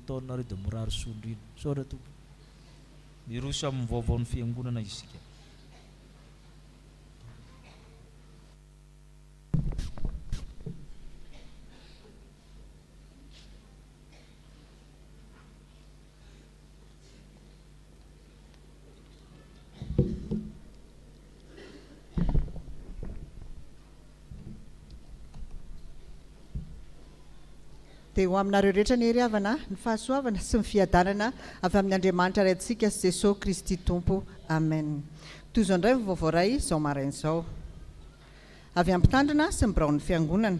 ataonareo dia morary sondrina saotra tompo miroso amin'ny vaovaon'ny fiangonana isika. Dia ho aminareo rehetra ny hery havana ny fahasoavana sy ny fiadanana avy amin'ny Andriamanitra ray antsika sy Jesosy Kristy Tompo. Amen. Toy izao indray ny vaovao iray izao maraina izao. Avy ampitandrina sy mibiraon'ny fiangonana.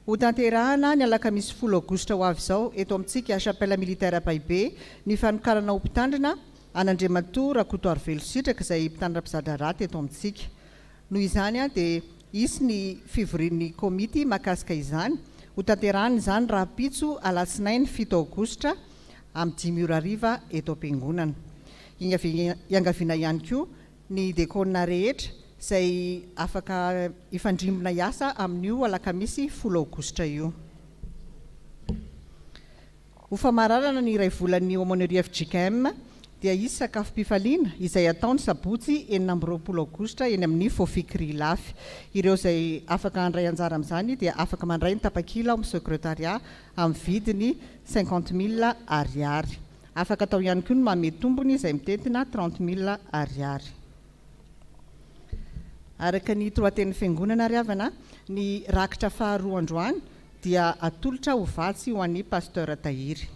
Ho tanterahana ny alakamisy 10 Aogositra ho avy izao eto amintsika chapelle militaire Paibe ny fanokarana ho mpitandrina an'Andriamatoa 𝗧𝗥𝗏𝗏𝗧𝗏 izay mpitandrina mpizadra raty eto amintsika. Noho izany dia isy ny fivorian'ny komity mahakasika izany. Ho tanterahana izany rahampitso alatsinainy 7 Aogositra amin'ny 5:00 eto am-piangonana. Iangaviana ihany koa ny dekona rehetra izay afaka ifandrimbona hiasa amin'io alakamisy 10 Aogositra io. Ho famararana ny iray volan'ny aumônerie 𝗧𝗥𝗏𝗏 dia isy sakafom-pifaliana izay ataony sabotsy 9 Aogositra eny amin'ny Fofikry Lafy. Ireo izay afaka handray anjara amin'izany dia afaka mandray ny tapakila amin'ny sekretariat amin'ny vidiny 50,000 ariary. Afaka atao ihany koa ny manome tombony izay mitentina 30,000 ariary. Araka ny toraten'ny fiangonana ary havana ny rakitra faharoa androany dia atolotra ho vatsy ho an'ny pasteur Tahiry.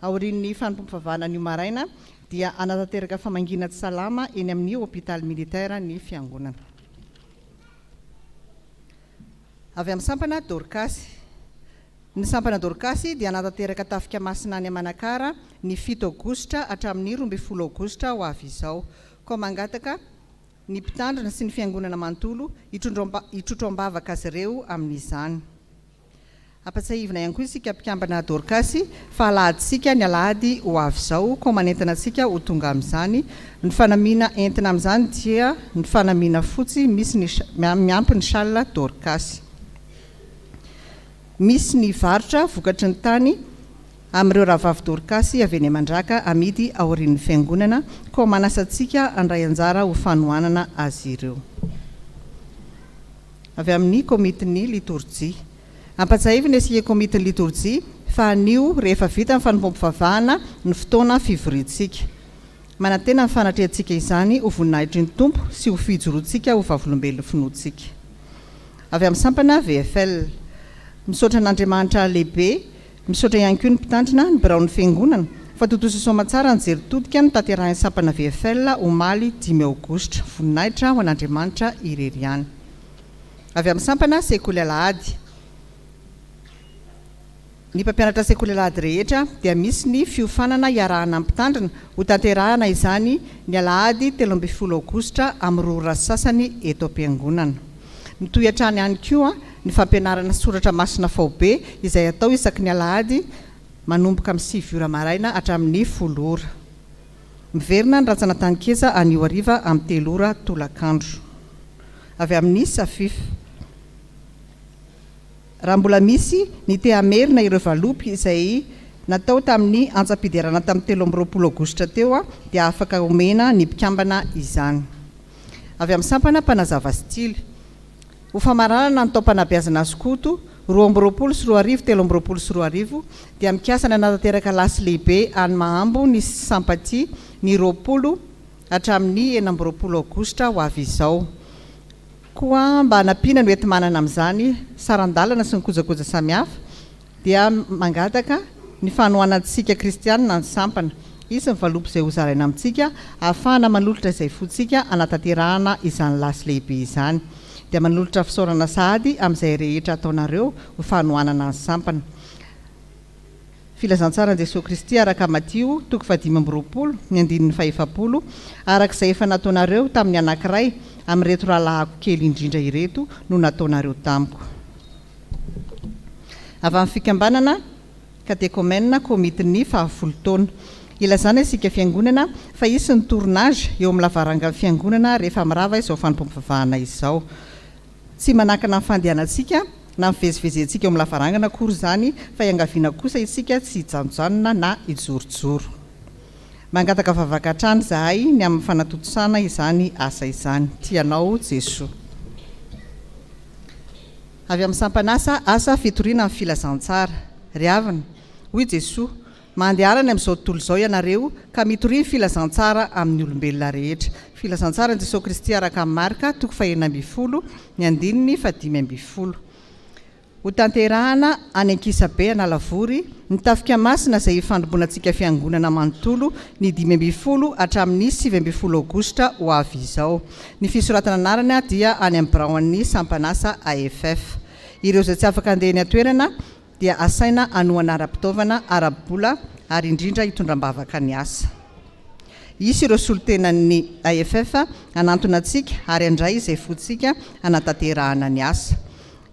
Aorian'ny fanompom-pivavahana ny maraina dia anatanteraka famangina tsy salama eny amin'ny hôpitaly militaire ny fiangonana. Avy amin'ny sampana Dorcasy. Ny sampana Dorcasy dia anatanteraka tafika masina any Manakara ny 7 Aogositra hatramin'ny 12 Aogositra ho avy izao. Koa mangataka ny mpitandrina sy ny fiangonana manontolo hitrotro ambavaka azy ireo amin'izany. Ampatsahivina ihany koa isika mpikambana Dorcasy fa alahaditsika ny alahady ho avy izao koa manentana antsika ho tonga amin'izany. Ny fanamiana entina amin'izany dia ny fanamiana fotsy misy miampy ny shalina Dorcasy. Misy ny varotra vokatry ny tany amin'ireo rahavavy Dorcasy avy eny Mandraka amidy aorian'ny fiangonana koa manasa antsika handray anjara ho fanohanana azy ireo. Avy amin'ny komitiny liturjia. Ampatsahivina isika komitiny liturjia fa anio rehefa vita ny fanompom-pivavahana ny fotoana fivoriantsika. Manantena ny fanatrehantsika izany ho voninahitry ny tompo sy ho fijoroantsika ho vavolombelon'ny finoantsika. Avy amin'ny sampana VFL. Misaotra an'Andriamanitra lehibe, misaotra ihany koa ny mpitandrina ny biraon'ny fiangonana fa totoso soamantsara ny jeritodika ny tanterahan'ny sampana VFL omaly 5 Aogositra voninahitra ho an'Andriamanitra ireriany. Avy amin'ny sampana sekoly alahady. Ny mpampianatra sekoly alahady rehetra dia misy ny fiofanana iarahana amin'ny mpitandrina ho tanterahana izany ny alahady 13 Aogositra amin'ny 2 ora sasany eto am-piangonana. Mitohatrany ihany koa ny fampianarana soratra masina faobe izay atao isaky ny alahady manomboka amin'ny 7 ora maraina hatramin'ny 10 ora. Miverina ny rantsanatanykeza anio hariva amin'ny 3 ora tolakandro. Avy amin'ny Safif. Raha mbola misy ny teamerina ireo valopy izay natao tamin'ny antsapidirana tamin'ny 13 Aogositra teo dia afaka omena ny mpikambana izany. Avy amin'ny sampana mpanazava stily. Ho famarana ny tao-panabeazana Azokoto 12 sy 13 sy 12 dia mikasa ny anatanteraka lasy lehibe any Mahambo ny sampaty ny 20 hatramin'ny 19 Aogositra ho avy izao. Koa mba hanampiana ny entimanana amin'izany sarandalana sy ny kojakoja samihafa dia mangataka ny fanohanantsika kristianina ny sampana. Isy ny valopy izay ho zaraina amintsika ahafahana manolotra izay fotsika anatanterahana izany lasy lehibe izany. Dia manolotra fisaorana sahady amin'izay rehetra ataonareo ho fanohanana ny sampana. Filazantsara Jesosy Kristy araka Matio 5:20 ny andininy 5 araka izay efa nataonareo tamin'ny anankiray amin'ny reto rahalahako kely indrindra ireto no nataonareo tamiko. Avy amin'ny fikambanana katekomena komitiny 10 taona. Ilazana isika fiangonana fa isy ny tournage eo amin'ny lavarangan'ny fiangonana rehefa mirava izao fanompom-pivavahana izao. Tsy manakana ny fandehanantsika na mivezivezentsika eo amin'ny lavarangana akory zany fa iangaviana kosa isika tsy hijanonjanona na hijorojoro. Mangataka vavaka hatrany zahay ny amin'ny fanatontosana izany asa izany. Tianao Jesoa. Avy amin'ny sampanasa asa fitoriana amin'ny filazantsara. Ry havana, hoy Jesoa, mandeharany amin'izao tontolo izao ianareo ka mitoriany filazantsara amin'ny olombelona rehetra. Filazantsara ny Jesosy Kristy araka amin'ny Marka 9:20 ny andininy 5:20. Ho tanterahana any Ankisabe Analavory ny tafika masina izay ifandrombonantsika fiangonana manontolo ny 5:20 hatramin'ny 7:20 Aogositra ho avy izao. Ny fisoratana anarana dia any amin'ny Braon'ny Sampanasa AFF. Ireo izay tsy afaka andeha ny atoerana dia asaina anoana ara-pitaovana ara-bola ary indrindra hitondram-bavaka ny asa. Isy ireo solotenan'ny AFF anantona antsika ary andray izay fotsika anatanterahana ny asa.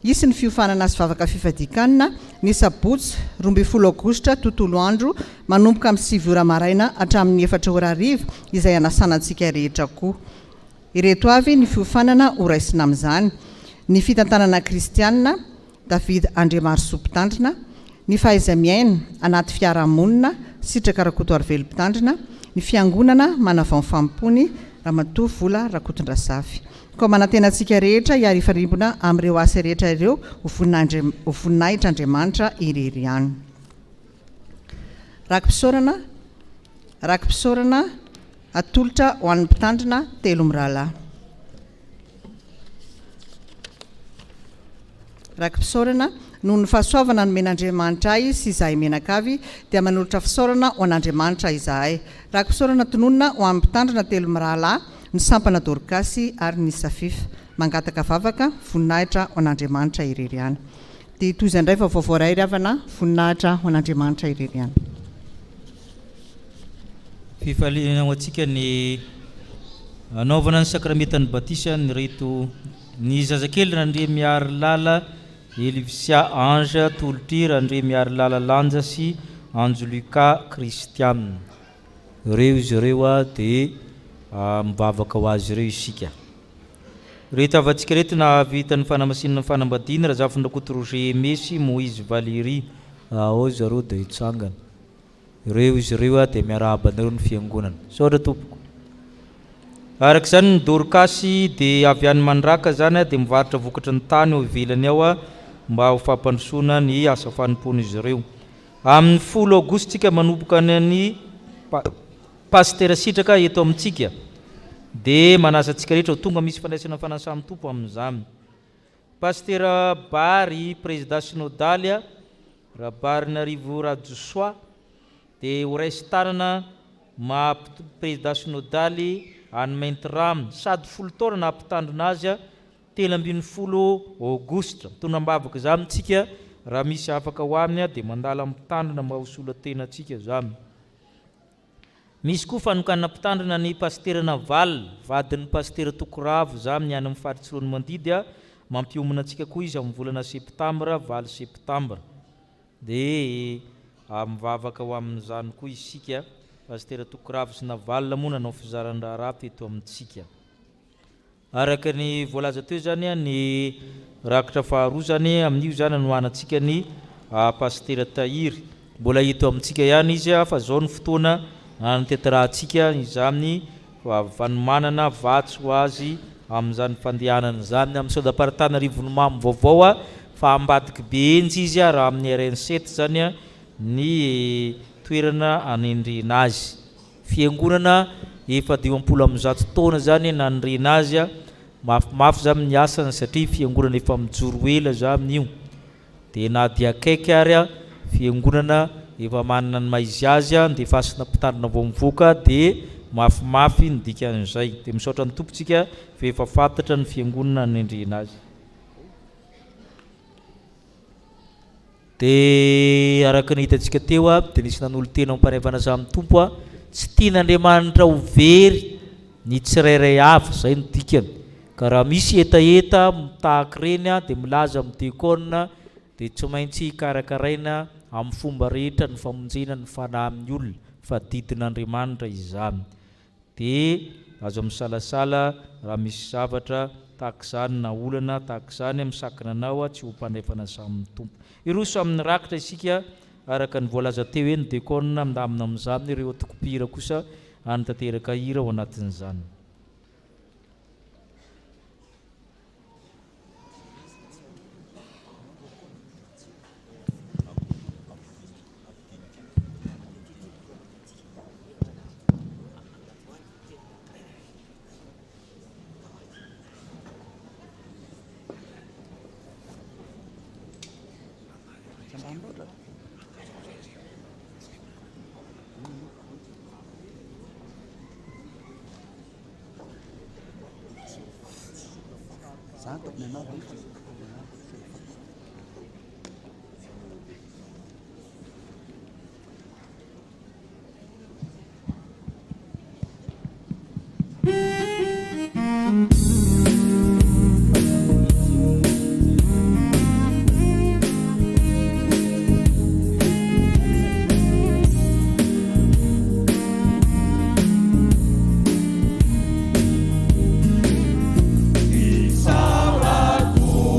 Isy ny fiofanana sy vavaka fifadikanana ny sabotsy 12 Aogositra tontolo andro manomboka amin'ny 7 ora maraina hatramin'ny 4 ora hariva izay anasanantsika rehetra koa. Ireto avy ny fiofanana horaisina amin'izany: ny fitantanana kristianina David 𝗔𝗟𝗔𝗛𝗛𝗏 ny fahaiza-miaina anaty fiarahamonina sitraka Rakotoarvelopitandrina, ny fiangonana manavao fampony Ramatoa Vola Rakotondrasafy. Koa manantenantsika rehetra hiarifarimbona amin'ireo asa rehetra ireo ho voninahitran'Andriamanitra irery ihany. Rakim-pisaorana atolotra ho an'ny mpitandrina 3 mirahalahy. Rakim-pisaorana noho ny fahasoavana nomen'Andriamanitra ahy sy izahay menakavy dia manolotra fisaorana ho an'Andriamanitra izahay. Rakim-pisaorana tononona ho an'ny mpitandrina 3 mirahalahy, ny sampana Dorcasy ary ny Safifa. Mangataka vavaka voninahitra ho an'Andriamanitra irery ihany. Dia toy izay indray vaovao iray ry havana, voninahitra ho an'Andriamanitra irery ihany. Fifaliana ho antsika ny anaovana ny sakramentan'ny batisa ny reto ny zazakely randre miary lala Elivisia Ange Tolotry randre miary lala Lanja sy 𝗔𝗟𝗔𝗛𝗛𝗏. Ireo izy ireo dia mivavaka ho azy ireo isika. Rehetra avantsika reto na vitan'ny fanamasinana fanambadiana Razafy Rakoto Roger Mesy Moïse Valéry ao zareo dia hitsangana. Ireo izy ireo dia miaraban'ireo ny fiangonana. Saotra tompoko. Araka izany ny Dorcasy dia avy any Mandraka zany dia mivarotra vokatra ny tany eo ivelany ao mba ho fampandrosoana ny asa fanompoana izy ireo. Amin'ny 10 Aogositra manomboka ny pastera sitraka eto amintsika dia manasa antsika rehetra ho tonga misy fandraisana fanasamy tompo amin'izany. Pastera Bary président synodaly Rabarinarivo Radjosoa dia ho raisy tanana ma président synodaly any Maintiram sady 10 taona na ampitandrina azy 13 Aogositra. Tonambavaka izany tsika raha misy afaka ho aminy dia mandala ampitandrina mba ho solatena atsika izany. Misy koa fanokana mpitandrina ny pastera Naval vadin'ny pastera Tokoravo izany ny any amin'ny faritsorony Mandidy mampiomana antsika koa izy amin'ny volana septambra 9 septambra. Dia mivavaka ho amin'izany koa isika pastera Tokoravo sy Naval moa nanao fizaran-draharaha teto amintsika. Araka ny voalaza teo zany ny rakitra faharoa zany amin'io zany anohanantsika ny pastera Tahiry. Mbola hito amintsika ihany izy fa zao ny fotoana nitanterahantsika izany vanomanana vatsy ho azy amin'izany fandehanana izany amin'ny Saodapartanarivo Mamy vaovao fa ambadiky be enjy izy raha amin'ny RN7 zany ny toerana anendrena azy. Fiangonana efa 20 taona zany nanendrena azy mafimafy zany ny asany satria fiangonana efa mijoroa zany io. Dia na dia akaiky ary fiangonana efa manana ny maizy azy dia fasina mpitandrina vao mivoaka dia mafimafy ny dikan'izay. Dia misaotra ny tompontsika fa efa fantatra ny fiangonana nanendrena azy. Dia araka ny hitantsika teo dia nisy nanolo tena mamparevana azy amin'ny tompo tsy tian'Andriamanitra ho very ny tsirairay avy, zay no dikany. Ka raha misy etaeta mitahaka ireny dia milaza amin'ny diakona dia tsy maintsy karakaraina amin'ny fomba rehetra ny famonjena ny fanahy amin'ny olona fa didin'Andriamanitra izany. dia azo misalasala raha misy zavatra tahaka izany na olana tahaka izany misakana anao tsy ho mpanefana samin'ny tompo. Iroso amin'ny rakitra isika araka ny voalaza teo hoe ny dekona mindamina amin'izany ireo tokopira kosa any tanteraka hira ao anatin'izany. Salvaku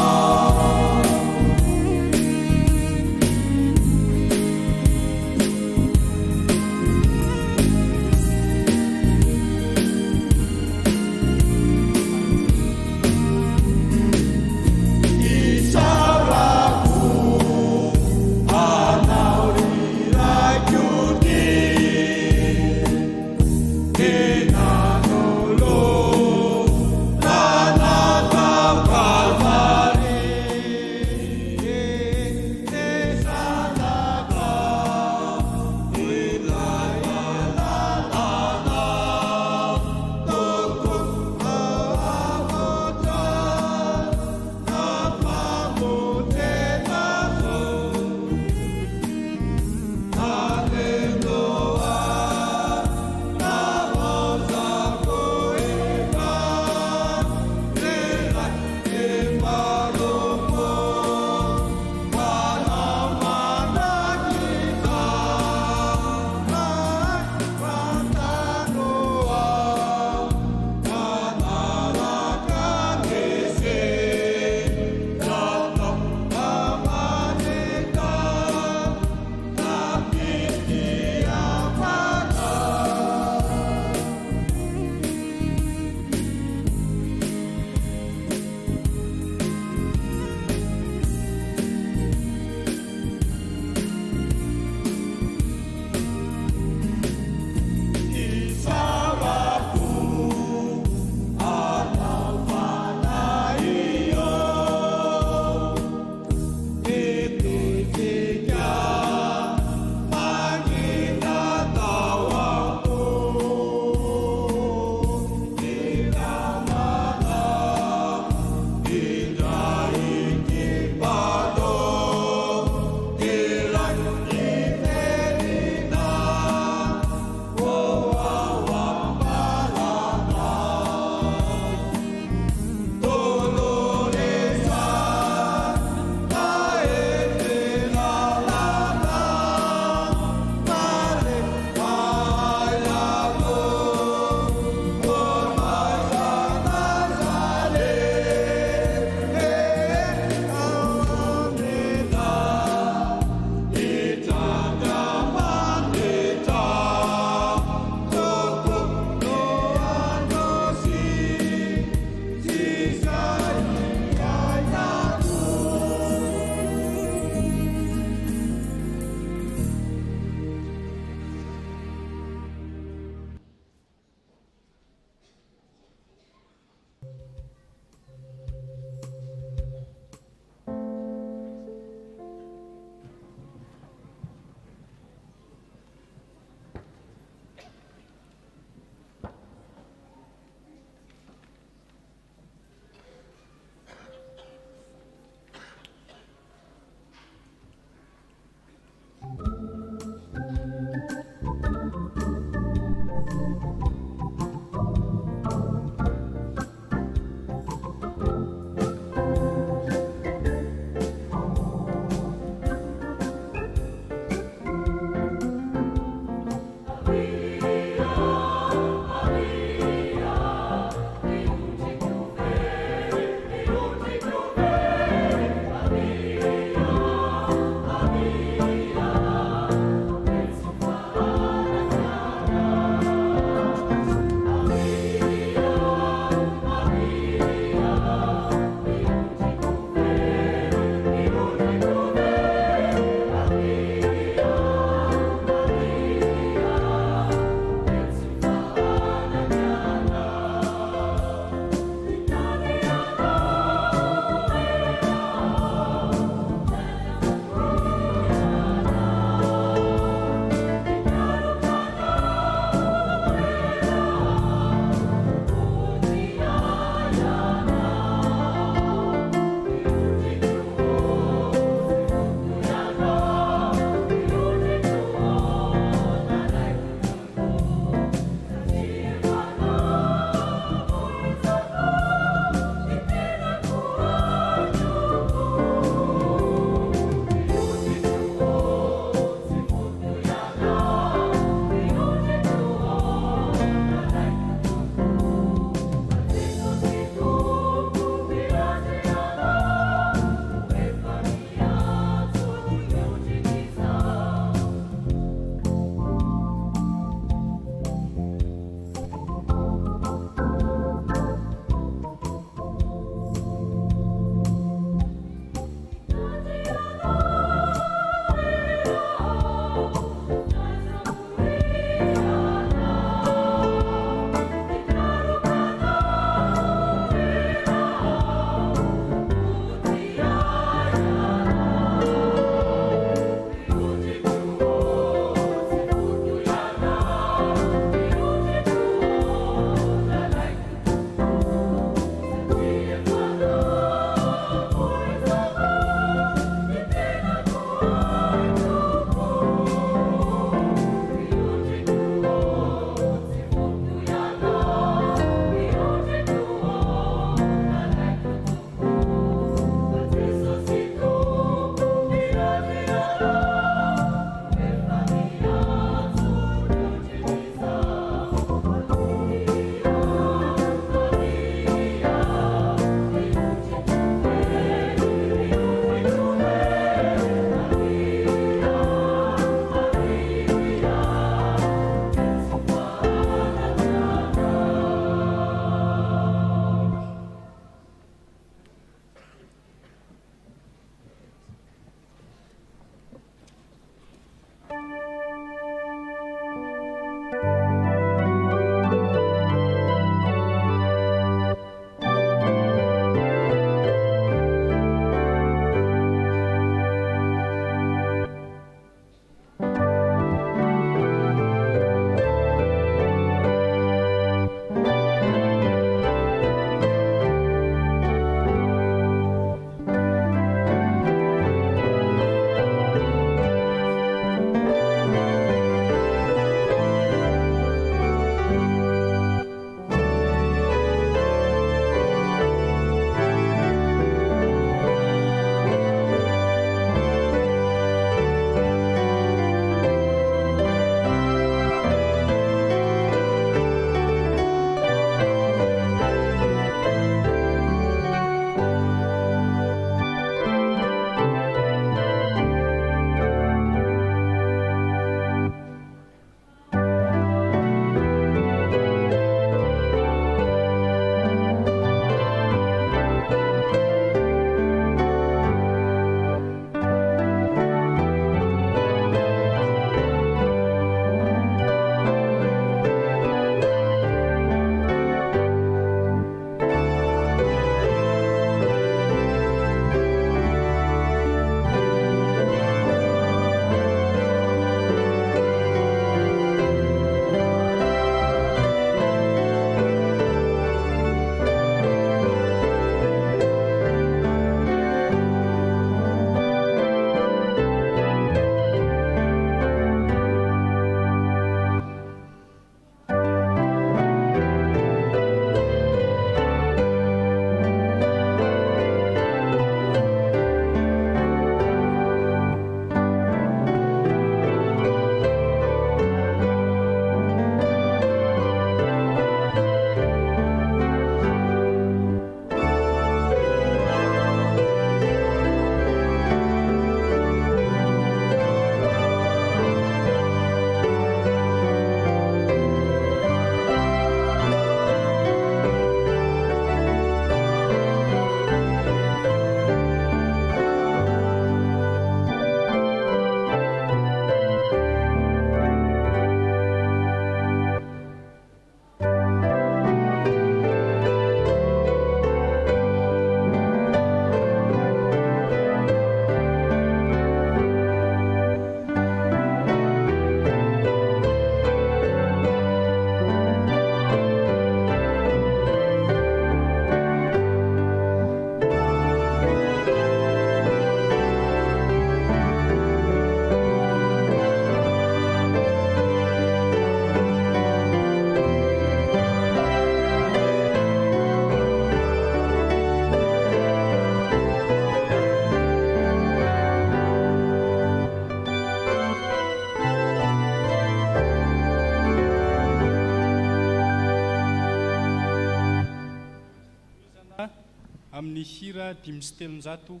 satira 5 sy 300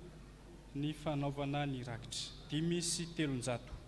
ny fanaovana ny rakitra 5 sy 300.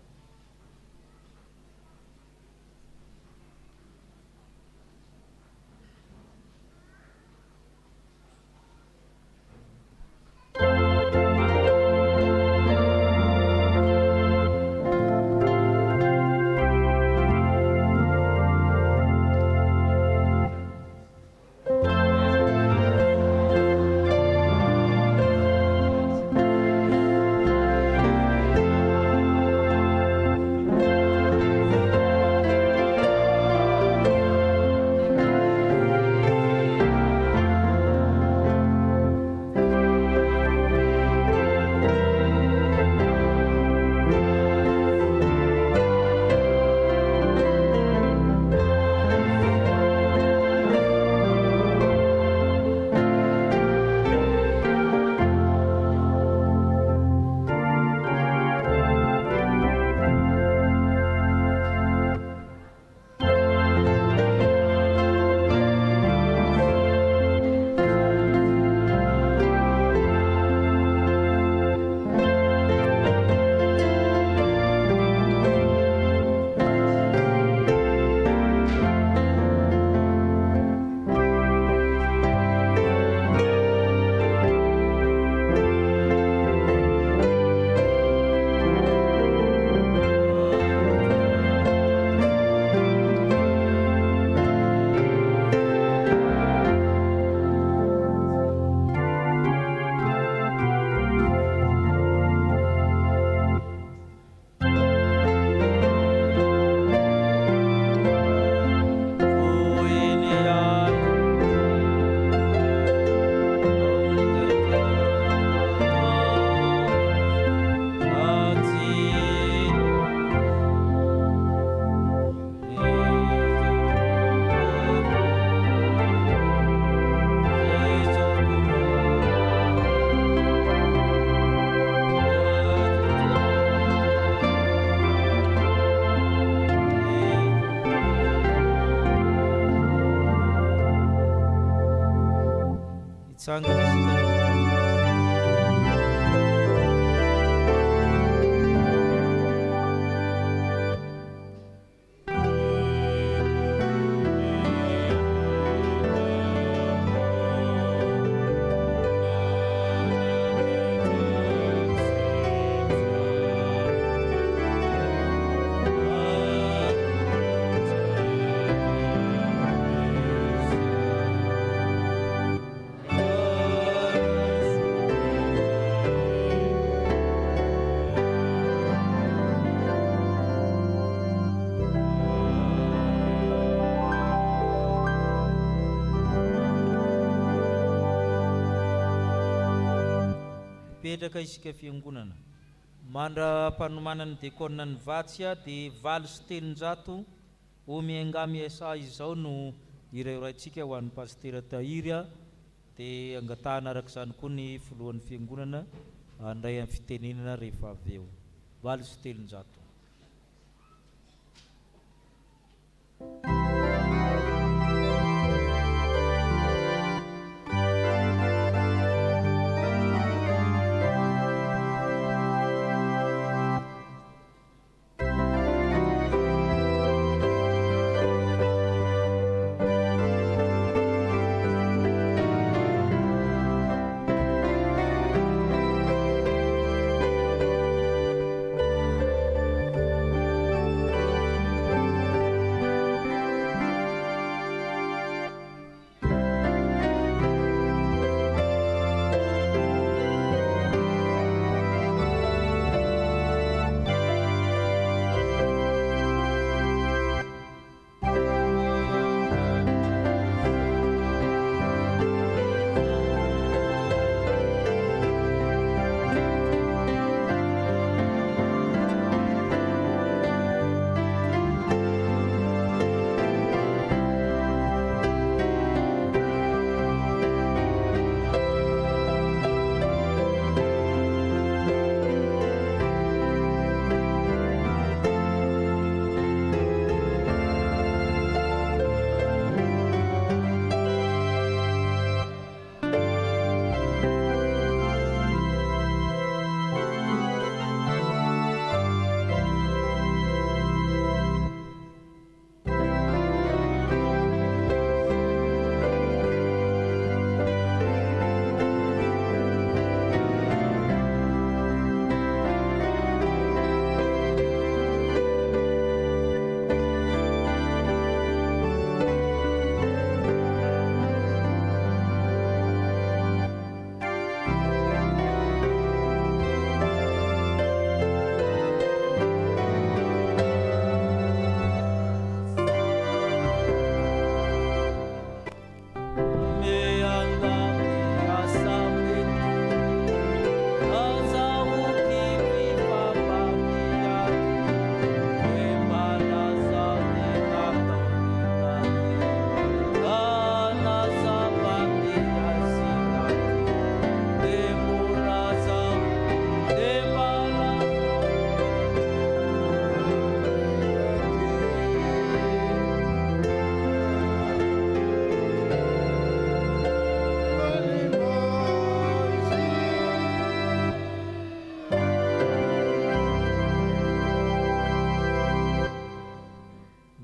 Petraka isika fiangonana mandra panomanany dekona ny vatsya de 7 sy 300 omiangamy asa izao no irairaitsika ho an'ny pastera Tahiry de angatahana arak'izany koa ny filohan'ny fiangonana andray amin'ny fitenenana rehefa avy eo 7 sy 300.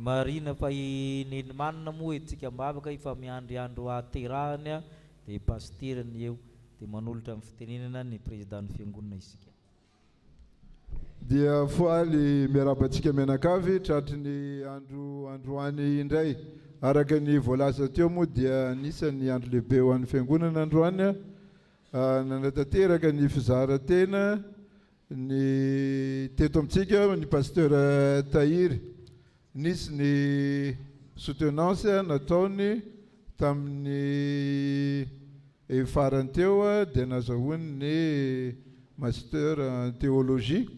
marina fa neny manina moa itsika mavaka efa miandriandro aterahany dia pastirany eo dia manolotra amin'ny fitenenana ny président fiangonana isika. Dia foaly miarabantsika mianakavy tratry ny androany indray araka ny voalaza teo moa dia anisan'ny andro lehibe ho an'ny fiangonana androany nanatanteraka ny fizaran-tena ny teto amintsika ny pasteur Tahiry nisy ny soutenance nataony tamin'ny farany teo dia nazahoany ny master en théologie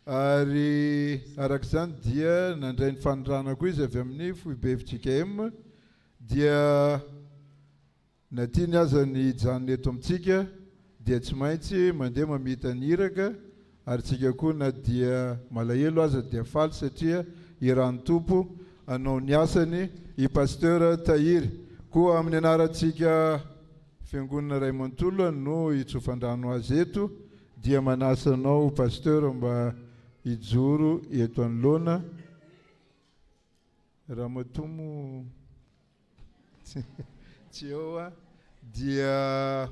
ary arak'izany dia nandray ny fanondranako izy avy amin'ny foibe FJKM dia natiany aza ny janony eto amintsika dia tsy maintsy mandeha mamita ny iraka ary tsika koa na dia malahelo aza dia faly satria irany tompo anao ny asany i pasteur Tahiry koa amin'ny anarantsika fiangonana ray manontolo no itsofandrano azy eto dia manasanao pasteur mba hijoro eto anoloana raha matomo tsy eo dia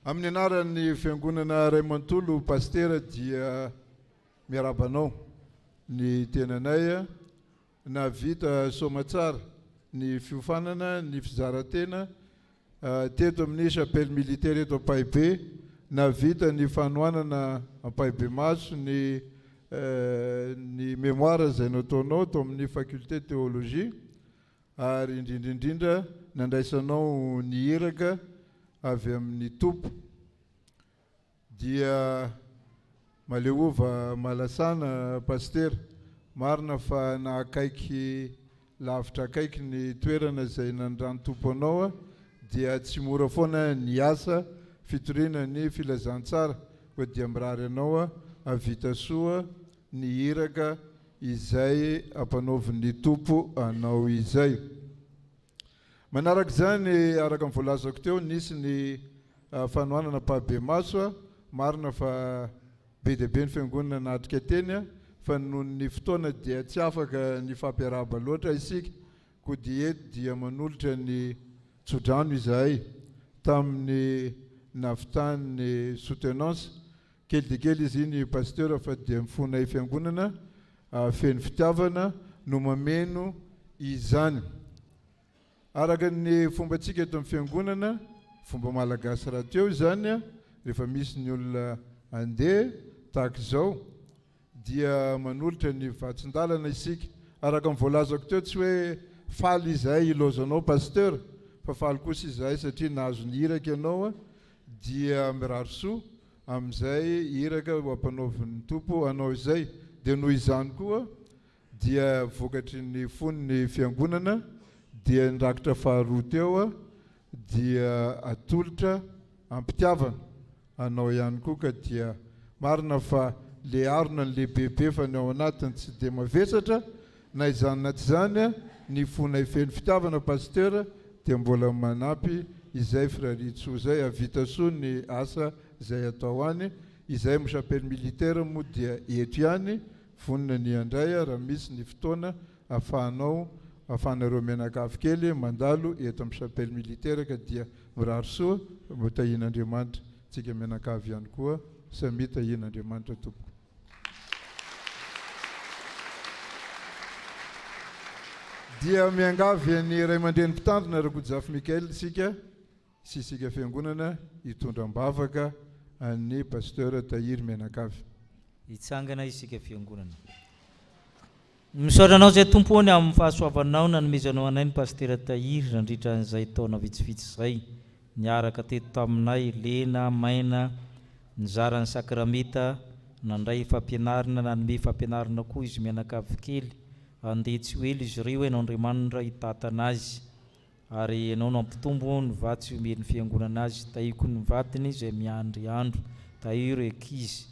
amin'ny anaran'ny fiangonana ray manontolo pasteur dia miarabanao ny tenanay navita somatsara ny fiofanana ny fizaran-tena teto amin'ny chapelle militaire eto Ampahibé navita ny fanoanana Ampahibé maso ny mémoire zay nataonao tao amin'ny faculté théologie ary indrindrindrindra nandraisanao ny iraka avy amin'ny tompo dia maleova malasana pasteur marina fa nahakaiky lavitra akaiky ny toerana zay nandrano tompo anao dia tsy mora foana ny asa fitoriana ny filazantsara ho dia mirary anao avita soa ny iraka izay ampanaovan'ny tompo anao izay. Manaraka izany araka ny voalazako teo nisy ny fanoanana Ampahibé maso marina fa be dia be ny fiangonana natrika teny fa noho ny fotoana dia tsy afaka ny fampiarahaba loatra isika koa dia eto dia manolotra ny tsodrano izahay tamin'ny navitany soutenance kely dia kely izy ny pasteur fa dia mifonay fiangonana feno fitiavana no mameno izany araka ny fombantsika eto amin'ny fiangonana fomba malagasy raha teo izany rehefa misy ny olona andeha tahaka izao dia manolotra ny vatsin-dalana isika araka ny voalazako teo tsy hoe faly izahay ilozanao pasteur fa faly kosa izahay satria nahazo ny iraka ianao dia mirary soa amin'izay iraka ho ampanaovan'ny tompo anao izay dia noho izany koa dia vokatry ny fon'ny fiangonana dia nrakitra faharoa teo dia atolotra ampitiavana anao ihany koa ka dia marina fa le arona ny lehibebe fa ny ao anatiny tsy dia mavesatra na izany na tsy izany ny fonay feno fitiavana pasteur dia mbola manampy izay firaritsoa zay avita soa ny asa izay atao any izay mo chapelle militaire moa dia eto ihany vonina ny andray raha misy ny fotoana ahafahanareo mianakavy kely mandalo eto amin'ny chapelle militaire ka dia mirary soa mbotahin'Andriamanitra tsika mianakavy ihany koa samy tahin'Andriamanitra tompoko. Dia miangavy ny ray aman-dreny mpitandrina Aogositra Mikael sika sy sika fiangonana hitondram-bavaka an'ny pasteur Tahiry mianakavy. Hitsangana isika fiangonana. Misaotra anao zay tompony amin'ny fahasoavanao nanomezanao anay ny pasteur Tahiry nandritra an'izay taona vitsivitsy izay niaraka teto taminay lena maina nizara ny sakramita nandray fampianarana nanome fampianarana koa izy mianakavy kely andeha tsy hoely izy ireo ianao Andriamanitra hitatana azy ary ianao no ampitombo ny vatsy omeny fiangonana azy tahiko ny vatiny izay miandry andro tahiro ekizy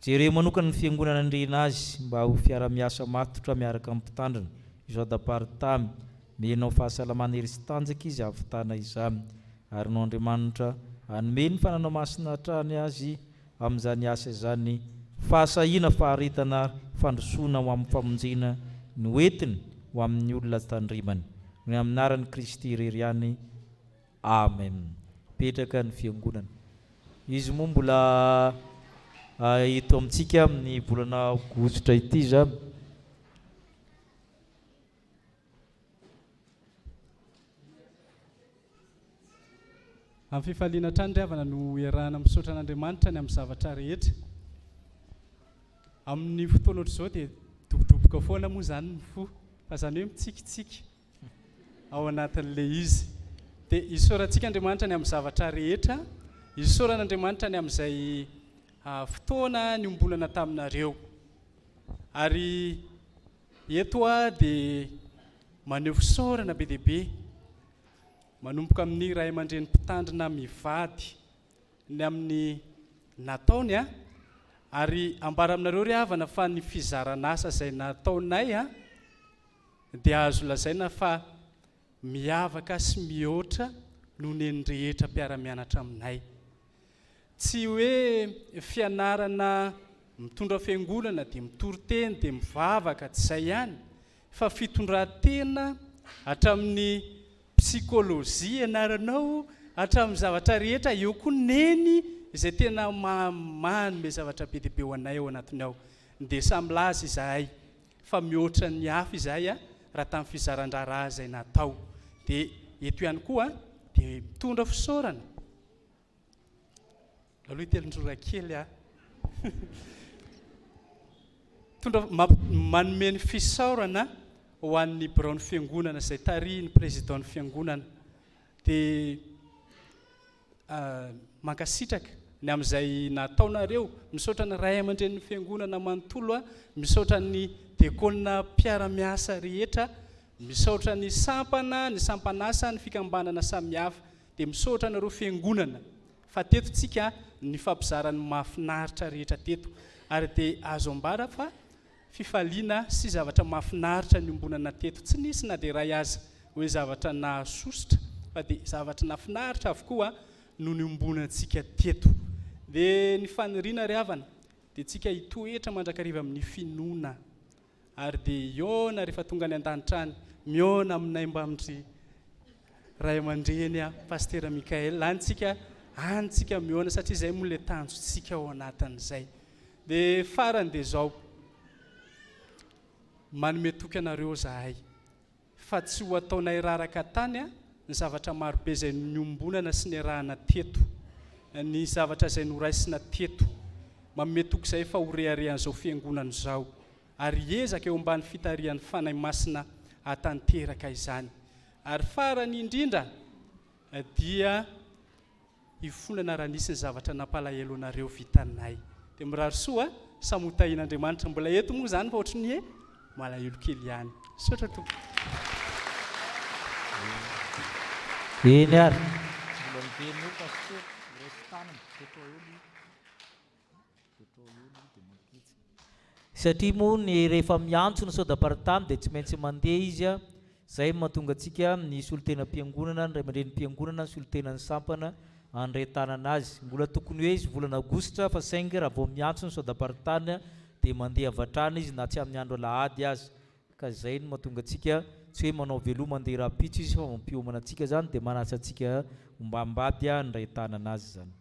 jereo manokana ny fiangonana andrena azy mba ho fiara-miasa matotra miaraka amin'ny mpitandrina izao dapartamy menao fahasalamana ery sy tanjaka izy avitana izany ary no Andriamanitra hanome ny fananao masina hatrany azy amin'izany asa izany fahasahina faharetana fandrosoana ho amin'ny famonjena noentiny ho amin'ny olona tandrimany ny aminaran'ny Kristy irery ihany. Amen. Petraka ny fiangonana. Izy moa mbola eto amintsika amin'ny volana Aogositra ity za. Amin'ny fifaliana trany riavana no iarahana misaotra an'Andriamanitra ny amin'ny zavatra rehetra. Amin'ny fotoana ohatr'izao dia dobodoboka foana moa zany ny fo, fa zany hoe mitsikitsiky ao anatin'ilay izy. Dia isaorantsika Andriamanitra ny amin'ny zavatra rehetra, isaoran'Andriamanitra ny amin'izay fotoana niombolana taminareo. Ary eto dia maneho fisaorana be dia be manomboka amin'ny ray aman-dreny mpitandrina mivady ny amin'ny nataony ary ambara aminareo ry havana fa ny fizaran'asa izay nataonay dia azo lazaina fa miavaka sy mihoatra noho ny rehetra mpiara-mianatra aminay. Tsy hoe fianarana mitondra fiangonana dia mitory-teny dia mivavaka tsy izay ihany, fa fitondran-tena hatramin'ny psikolojia ianaranao, hatramin'ny zavatra rehetra eo koa neny izay tena manome zavatra be dia be ho anay ao anatiny ao. Dia samy laza izahay fa mihoatra ny hafa izahay raha tamin'ny fizaran-draharaha izay natao. Dia eto ihany koa dia mitondra fisaorana. Aloha telonjora kely manome ny fisaorana ho an'ny biraon'ny fiangonana izay tarihin'ny président'ny fiangonana. Dia mankasitraka ny amin'izay nataonareo, misaotra ny ray aman-dren'ny fiangonana manontolo, misaotra ny diakona mpiara-miasa rehetra, misaotra ny sampanasa, ny fikambanana samihafa, dia misaotra nareo fiangonana. Fa teto tsika ny fampizarany mahafinaritra rehetra teto, ary dia azo ambara fa fifaliana sy zavatra mahafinaritra ny ombonana teto. Tsy nisy na dia ray aza hoe zavatra nahasosotra, fa dia zavatra nafinaritra avokoa no ny ombonantsika teto. Dia ny faniriana ry havana dia tsika hitoetra mandrakariva amin'ny finoana, ary dia iona rehefa tonga ny an-danitra any, miona aminay mba amin'ny ray aman-dreny Pasteur Mikael, anytsika miona satria izay moa ilay tanjontsika ao anatin'izay. Dia farany dia izao, manome toky anareo zahay fa tsy ho ataonay raraka tany ny zavatra marobe izay niombonana sy ny arahana teto, ny zavatra izay noraisina teto. Manome toky izay fa ho reharehan'izao fiangonana izao, ary ezaka eo ambany fitarihan'ny fanahy masina hatanteraka izany. Ary farany indrindra dia hifonana raha nisy ny zavatra nampalahelo anareo vitanay. Dia mirary soa samotahin'Andriamanitra. Mbola eto moa zany fa ohatrany hoe malahelo kely ihany. Saotra tompoko. Eny ary mbola miverina eo pasteur resy tanana satria moa ny rehefa miantso ny sodapartany dia tsy maintsy mandeha izy izay mahatonga antsika ny solotena mpiangonana, ny ray aman-dren'ny mpiangonana, ny solotena ny sampana andretanana azy. Mbola tokony hoe izy volana Aogositra fa saingy raha vao miantso ny sodapartany dia mandeha avatrana izy na tsy amin'ny andro alahady azy. Ka izay no mahatonga antsika tsy hoe manao veloma mandeha rapitso izy fa mampiomana antsika zany dia manasa antsika mbambady ny ray tanana azy zany.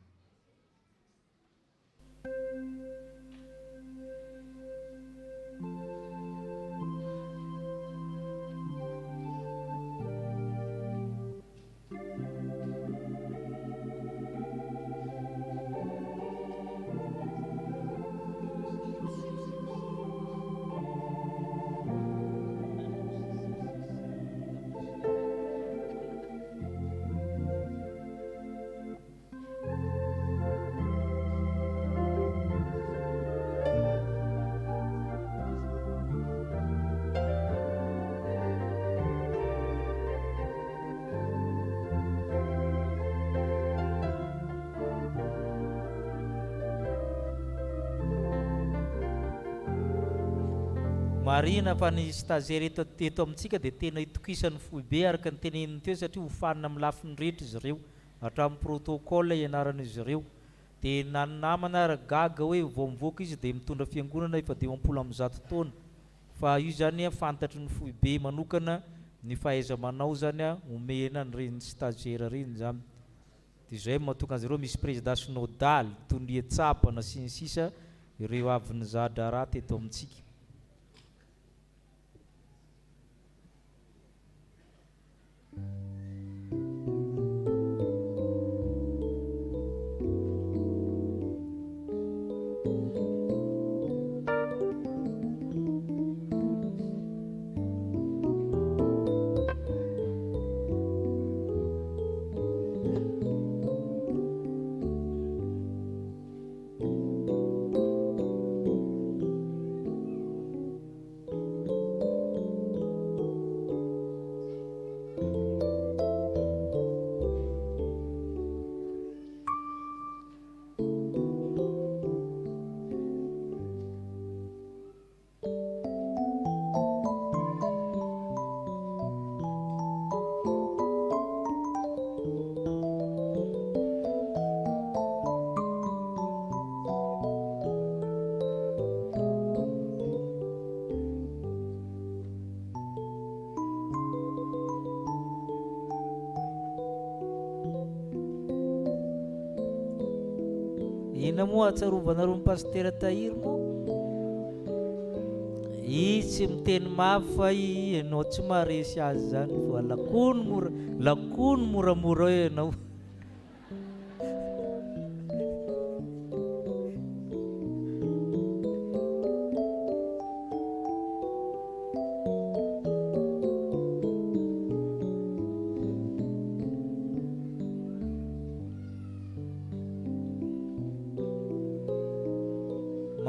Marina fa ny stagiaire eto amintsika dia tena hitokisan'ny foibe araka ny teneniny teo satria hofanina amin'ny lafiny rehetra izy ireo, hatramin'ny protocole ianaran'izy ireo. Dia nanamana gaga hoe vao mivoaka izy dia mitondra fiangonana efa 200 taona fa io zany fantatry ny fohy be manokana ny fahaiza manao zany omena ny reny stagiaire reny zany dia zay mahatonga an'zareo misy président synodal tonia tsapana sy ny sisa ireo avy ny zada raha teto amintsika. Ina moa atsarovana pasteur Tahir moa i tsy miteny mafy fa ianao tsy maharesy azy zany fa lakony moramora eo ianao.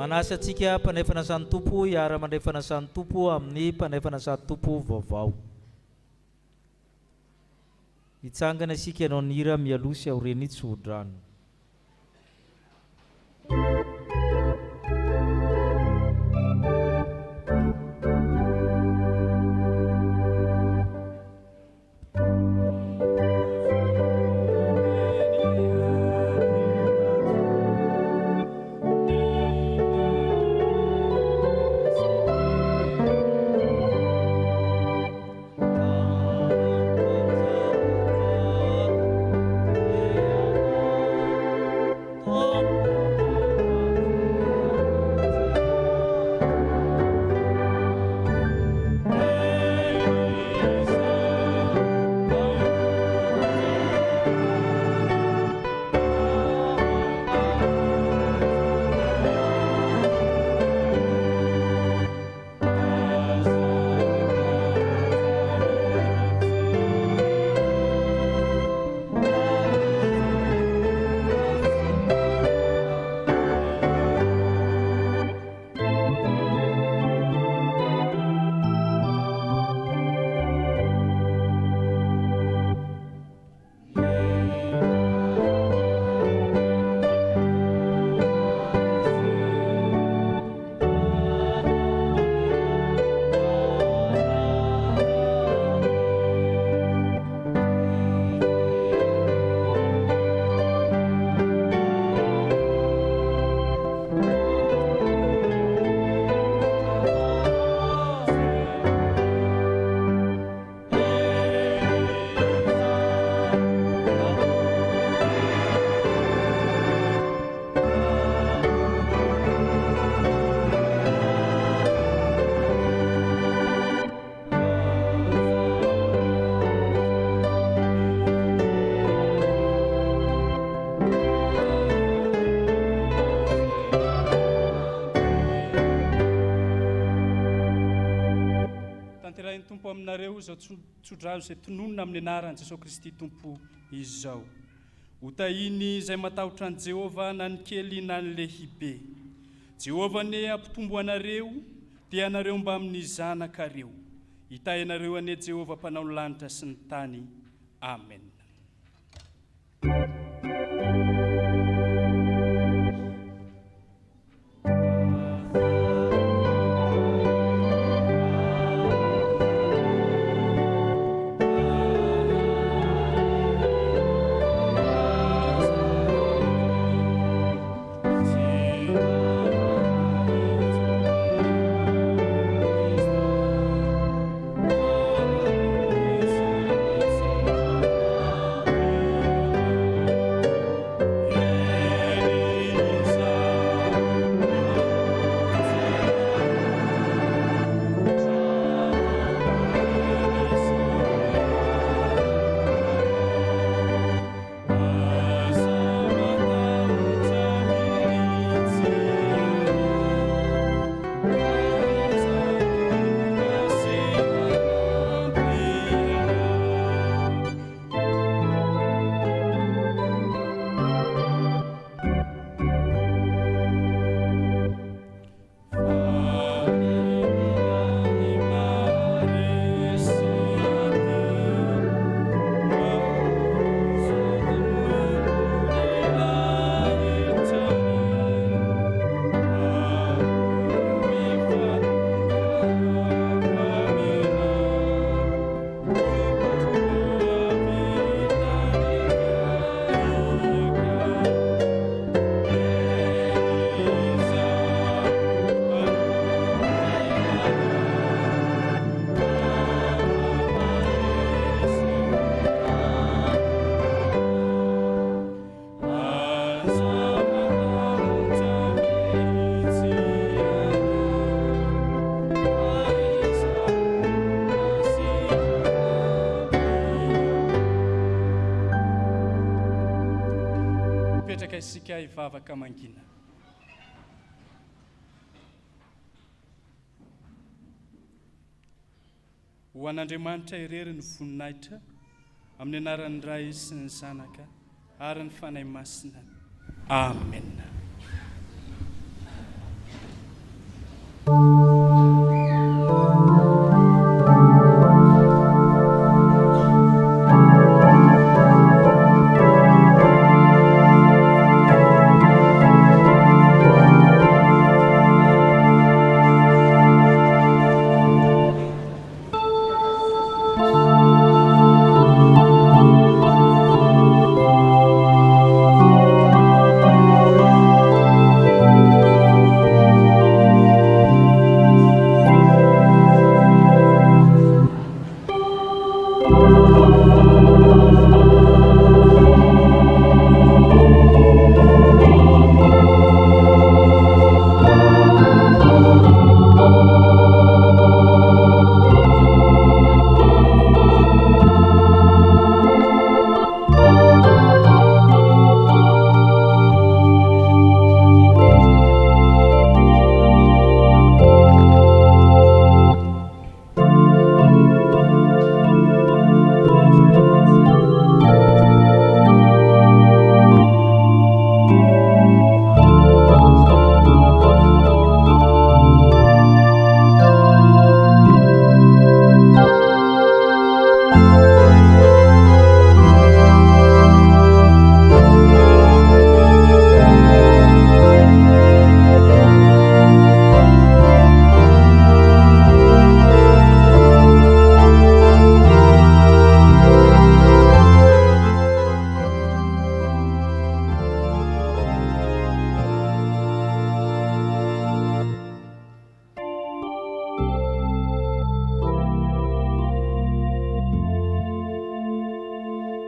Manasa antsika mpanay fanasan'ny tompo hiara mandray fanasan'ny tompo amin'ny mpanay fanasan'ny tompo vaovao. Hitsangana isika ianao ny hira mialosy aoreny tsodrano. Aminareo zao tsodrano zay tononona amin'ny anaran'i Jesosy Kristy tompo izao. Hotahiny izay matahotra an Jehova na ny kely na ny lehibe. Jehova ne ampitombo anareo dia anareo mba amin'ny zanakareo. Hitahy anareo ane Jehova mpanao ny lanitra sy ny tany. Amen. isika hivavaka mangina. Ho an'Andriamanitra irery ny voninahitra amin'ny anaran'ny Ray sy ny Zanaka ary ny fanahy masina. Amen.